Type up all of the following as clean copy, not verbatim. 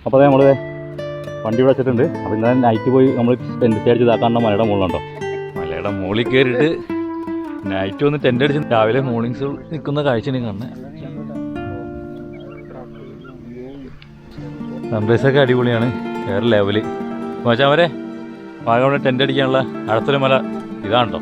അപ്പോൾ നമ്മൾ വണ്ടി ഇവിടെ വെച്ചിട്ടുണ്ട്. അപ്പോൾ ഇന്നലെ നൈറ്റ് പോയി നമ്മൾ ടെൻറ്റ് അടിച്ച് ഇതാക്കാനുള്ള മലയുടെ മുകളിലുണ്ടോ, മലയുടെ മുകളിൽ കയറിയിട്ട് നൈറ്റ് വന്ന് ടെൻറ്റ് അടിച്ച് രാവിലെ മോർണിംഗ്സ് നിൽക്കുന്ന കാഴ്ചയാണ് കാണുന്നത്. സൺറൈസൊക്കെ അടിപൊളിയാണ്, വേറെ ലെവല്. പക്ഷേ അവരെ വാഗമണ് ടെൻറ്റ് അടിക്കാനുള്ള അടുത്തൊരു മല ഇതാണല്ലോ.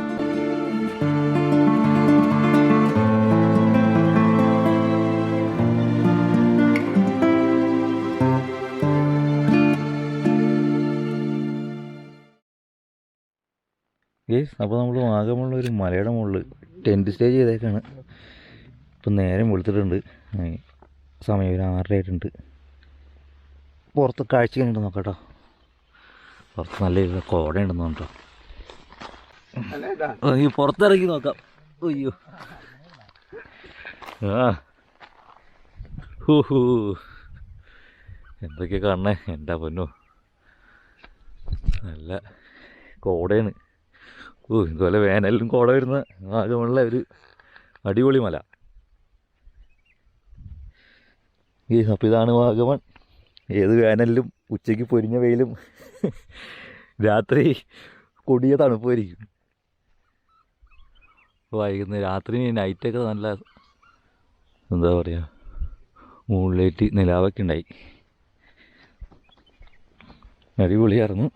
അപ്പോൾ നമ്മൾ വാഗമണിൽ ഒരു മലയുടെ മുകളിൽ ടെൻറ്റ് സ്റ്റേ ചെയ്തേക്കാണ്. ഇപ്പം നേരം വെളുത്തിട്ടുണ്ട്, സമയം ഒരു 6:30 ആയിട്ടുണ്ട്. പുറത്ത് കാഴ്ച കഴിഞ്ഞിട്ട് നോക്കാം കേട്ടോ. പുറത്ത് നല്ല രീതിയിൽ കോട ഉണ്ടെന്ന് കേട്ടോ. ഈ പുറത്തിറങ്ങി നോക്കാം. അയ്യോ ആ ഹൂ എന്തൊക്കെയാ കാണണേ എൻ്റെ പൊന്നോ, നല്ല കോടയാണ്. ഇതുപോലെ വേനലിലും കോട വരുന്ന വാഗമണിലെ ഒരു അടിപൊളി മല. അപ്പോൾ ഇതാണ് വാഗമൺ. ഏത് വേനലിലും ഉച്ചയ്ക്ക് പൊരിഞ്ഞ വെയിലും രാത്രി കൊടിയ തണുപ്പായിരിക്കും. വൈകുന്നേരം രാത്രി നൈറ്റൊക്കെ നല്ല എന്താ പറയുക, മൂൺലൈറ്റ് നിലാവൊക്കെ ഉണ്ടായി, അടിപൊളിയായിരുന്നു.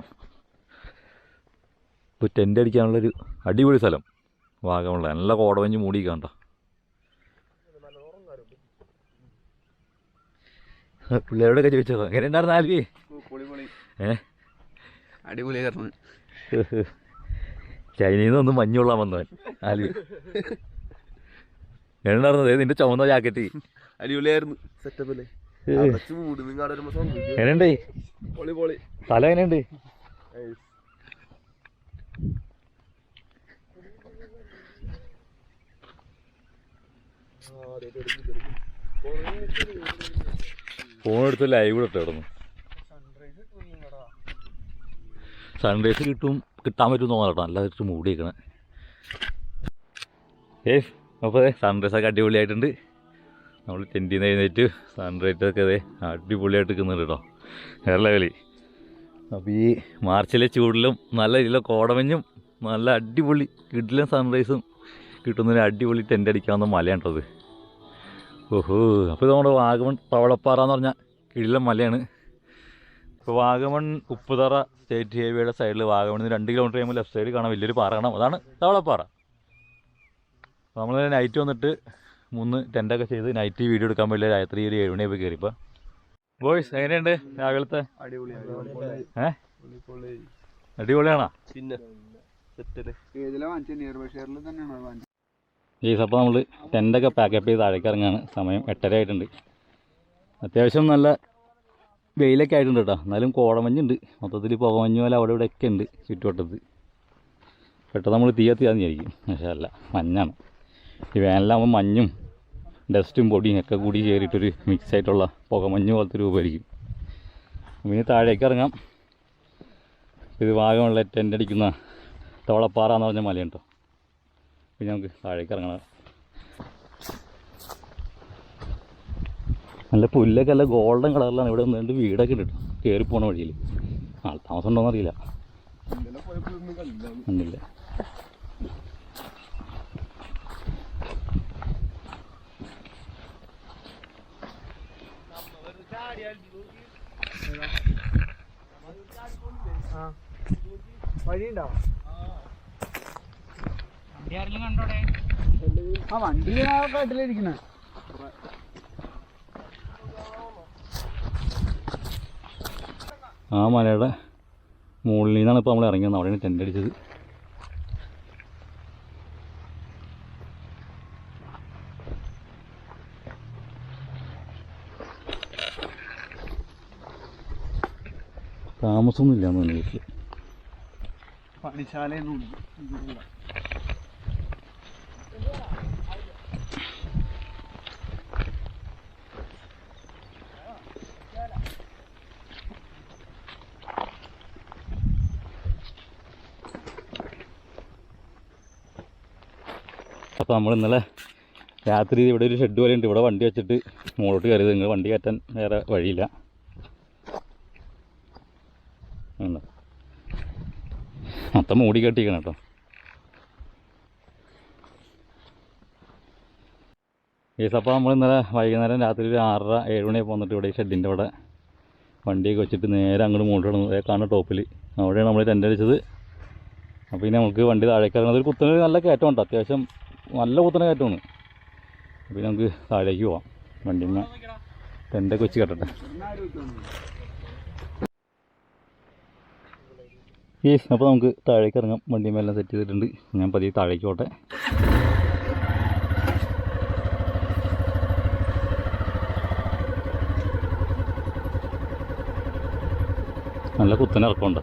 ഇപ്പോൾ ടെൻ്റ് അടിക്കാനുള്ളൊരു അടിപൊളി സ്ഥലം വാഗമണിൽ. നല്ല കോടമഞ്ഞ് മൂടിക്കാണ്ട. പിള്ളേരോടൊക്കെ ചോദിച്ചോ എങ്ങനെ ഉണ്ടായിരുന്നു ആൽവി? അടിപൊളിയായിരുന്നു. ചൈനയിൽ നിന്ന് ഒന്ന് മഞ്ഞുകൊള്ളാൻ വന്നവൻ ആൽവി. എങ്ങനെ ഉണ്ടായിരുന്നത് നിന്റെ ചുവന്ന ജാക്കറ്റ്? അടിപൊളിയായിരുന്നു, സെറ്റപ്പല്ലേ. എങ്ങനെയുണ്ട് തല? എങ്ങനെയുണ്ട്? ഫോണെടുത്ത് ലൈവ് ഇട്ട് കിടന്നു. സൺറൈസ് കിട്ടാൻ പറ്റും തോന്നാം കേട്ടോ, നല്ല വെച്ചിട്ട് മൂടി വയ്ക്കണേ. അപ്പോൾ സൺറൈസൊക്കെ അടിപൊളിയായിട്ടുണ്ട്. നമ്മൾ ടെൻറ്റിൽ നിന്ന് എഴുന്നേറ്റ് സൺറൈസൊക്കെ അതെ അടിപൊളിയായിട്ട് നിൽക്കുന്നുണ്ട് കേട്ടോ, വേറെ ലെവലി. അപ്പോൾ ഈ മാർച്ചിലെ ചൂടിലും നല്ല രീതിയിലെ കോടമഞ്ഞും നല്ല അടിപൊളി കിടിലൻ സൺറൈസും കിട്ടുന്നൊരു അടിപൊളി ടെൻ്റ് അടിക്കാവുന്ന മലയാണ് കേട്ടത്. ഓഹോ, അപ്പോൾ ഇത് നമ്മുടെ വാഗമൺ തവളപ്പാറ എന്ന് പറഞ്ഞാൽ കിടിലൻ മലയാണ്. ഇപ്പോൾ വാഗമൺ ഉപ്പുതറ സ്റ്റേറ്റ് ഹൈവേയുടെ സൈഡിൽ വാഗമണിൽ 2 കിലോമീറ്റർ കഴിയുമ്പോൾ ലെഫ്റ്റ് സൈഡിൽ കാണാൻ വലിയൊരു പാറ കാണാം, അതാണ് തവളപ്പാറ. നമ്മൾ നൈറ്റ് വന്നിട്ട് 3 ടെൻ്റൊക്കെ ചെയ്ത് നൈറ്റ് വീഡിയോ എടുക്കാൻ വേണ്ടി രാത്രി ഒരു 7 മണിയാകുമ്പോൾ കയറി. ഇപ്പോൾ ബോയ്സ് എങ്ങനെയുണ്ട് രാവിലത്തെ? അടിപൊളിയാണോ? അപ്പോൾ നമ്മൾ ടെൻ്റൊക്കെ പാക്കപ്പ് ചെയ്ത് താഴേക്ക് ഇറങ്ങാണ്. സമയം 8:30 ആയിട്ടുണ്ട്. അത്യാവശ്യം നല്ല വെയിലൊക്കെ ആയിട്ടുണ്ട് കേട്ടോ, എന്നാലും കോടമഞ്ഞുണ്ട്. മൊത്തത്തിൽ പുകമഞ്ഞ് പോലെ അവിടെ ഇവിടെയൊക്കെ ഉണ്ട് ചുറ്റുവട്ടത്ത്. പെട്ടെന്ന് നമ്മൾ തീ കത്തിയാന്നിരിക്കും, പക്ഷേ അല്ല, മഞ്ഞാണ്. ഈ വേനലാകുമ്പോൾ മഞ്ഞും ഡസ്റ്റും പൊടിയും ഒക്കെ കൂടി ചേറിയിട്ടൊരു മിക്സ് ആയിട്ടുള്ള പുകമഞ്ഞ് പോലത്തെ രൂപമായിരിക്കും. ഇനി താഴേക്ക് ഇറങ്ങാം. ഇത് വാഗമണിലെ ടെൻ്റ് അടിക്കുന്ന തവളപ്പാറ എന്ന് പറഞ്ഞ മലയുണ്ടോ. പിന്നെ നമുക്ക് താഴേക്ക് ഇറങ്ങണം. നല്ല പുല്ലൊക്കെ നല്ല ഗോൾഡൻ കളറിലാണ്. ഇവിടെ നിന്നുകൊണ്ട് വീടൊക്കെ ഉണ്ട് കയറി പോണ വഴിയിൽ. ആൾ താമസം ഉണ്ടോയെന്ന് അറിയില്ല. ഒന്നുമില്ല. വഴിയുണ്ടോ? ആ വണ്ടി കാട്ടിലിരിക്കണ. ആ മലയുടെ മുകളിൽ നിന്നാണ് ഇപ്പോൾ നമ്മൾ ഇറങ്ങിയത്. അവിടെയാണ് ടെൻ്റ് അടിച്ചത്. താമസമൊന്നും ഇല്ലാന്ന് പറഞ്ഞു വീട്ടിൽ. പണിശാലയൊന്നും അപ്പോൾ നമ്മൾ ഇന്നലെ രാത്രി ഇവിടെ ഒരു ഷെഡ് പോലെ ഉണ്ട്. ഇവിടെ വണ്ടി വെച്ചിട്ട് മുകളിലോട്ട് കയറിയത്. നിങ്ങൾ വണ്ടി കയറ്റാൻ വേറെ വഴിയില്ല. ഉണ്ട് മൊത്തം മൂടി കെട്ടിക്കണം കേട്ടോ. കേസ് അപ്പോൾ നമ്മൾ ഇന്നലെ വൈകുന്നേരം രാത്രി ഒരു 6:30-7 മണിയൊക്കെ വന്നിട്ട് ഇവിടെ ഈ ഷെഡിൻ്റെ അവിടെ വണ്ടിയൊക്കെ വെച്ചിട്ട് നേരെ അങ്ങോട്ട് മുകളിൽ കിടന്നു കാണുന്ന ടോപ്പിൽ അവിടെയാണ് നമ്മൾ ടെൻ്റ് അടിച്ചത്. അപ്പോൾ ഇനി നമുക്ക് വണ്ടി താഴേക്ക് ഇറങ്ങുന്നത് ഒരു കുത്തനെ നല്ല കയറ്റമുണ്ട്, അത്യാവശ്യം നല്ല കുത്തനെ കയറ്റമാണ്. അപ്പോൾ നമുക്ക് താഴേക്ക് പോവാം, വണ്ടിയിൽ ടെൻ്റൊക്കെ വെച്ച് കെട്ടട്ടെ. യെസ്, അപ്പോൾ നമുക്ക് താഴേക്ക് ഇറങ്ങാം. വണ്ടിയുമെല്ലാം സെറ്റ് ചെയ്തിട്ടുണ്ട്. ഞാൻ പതിയെ താഴേക്ക് പോട്ടെ. നല്ല കുത്തനെ ഇറക്കമുണ്ട്.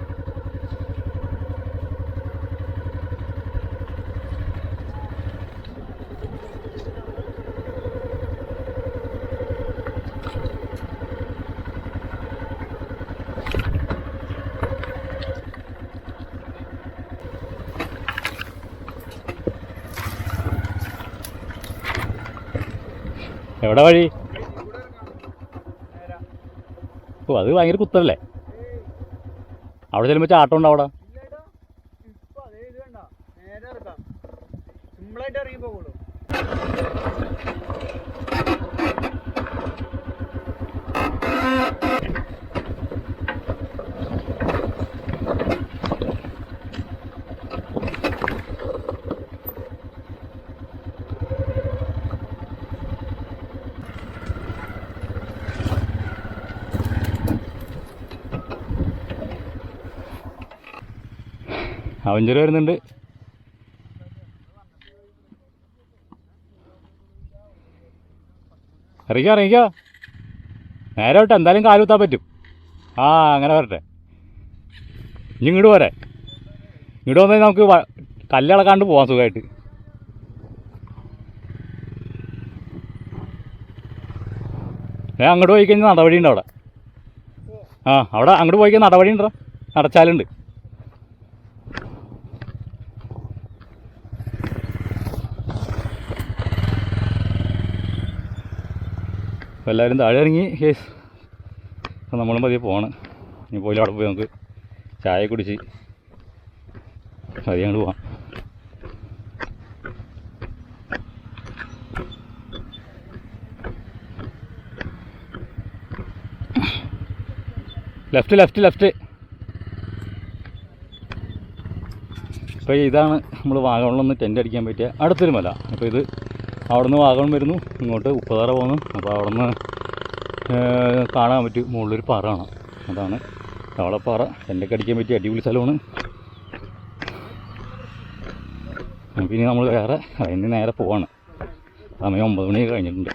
എവിടെ വഴി? ഓ, അത് ഭയങ്കര കുത്തല്ലേ. അവിടെ ചെല്ലുമ്പോൾ ചാട്ടം ഉണ്ടോ അവിടെ? സിമ്പിളായിട്ട് ഇറങ്ങി പോകുള്ളൂ. അവഞ്ചർ വരുന്നുണ്ട്. ഇറങ്ങിക്കോ നേരെ വിട്ടെ, എന്തായാലും കാലുകുത്താൻ പറ്റും. ആ, അങ്ങനെ വരട്ടെ. ഇനി ഇങ്ങോട്ട് പോരെ. ഇങ്ങോട്ട് വന്നാൽ നമുക്ക് കല്ലിളക്കാണ്ട് പോകാം സുഖമായിട്ട്. അങ്ങോട്ട് പോയി കഴിഞ്ഞാൽ നടവഴി ഉണ്ട് അവിടെ. അവിടെ അങ്ങോട്ട് പോയി കഴിഞ്ഞാൽ നടവഴി ഉണ്ടോ, നടച്ചാലുണ്ട്. അപ്പോൾ എല്ലാവരും താഴെ ഇറങ്ങി. കേസ് അപ്പോൾ നമ്മളും പതിയെ പോവാണ്. ഇനി പോയി അവിടെ പോയി നമുക്ക് ചായ കുടിച്ച് പതിയെ അങ്ങോട്ട് പോവാം. ലെഫ്റ്റ്. ഇപ്പോൾ ഇതാണ് നമ്മൾ വാഗമണിലൊന്ന് ടെൻ്റ് അടിക്കാൻ പറ്റിയ അടുത്തൊരു മല. അപ്പോൾ ഇത് അവിടെ നിന്ന് വാഗമൺ വരുന്നു, ഇങ്ങോട്ട് ഉപ്പുതറ പോകുന്നു. അപ്പോൾ അവിടെ നിന്ന് കാണാൻ പറ്റും മുകളിലൊരു പാറ കാണാം. അതാണ് തവളപ്പാറ. ടെൻ്റൊക്കെ അടിക്കാൻ പറ്റിയ അടിപൊളി സ്ഥലമാണ്. പിന്നെ നമ്മൾ വേറെ അതിന് നേരെ പോവാണ്. സമയം 9 മണിയൊക്കെ കഴിഞ്ഞിട്ടുണ്ട്.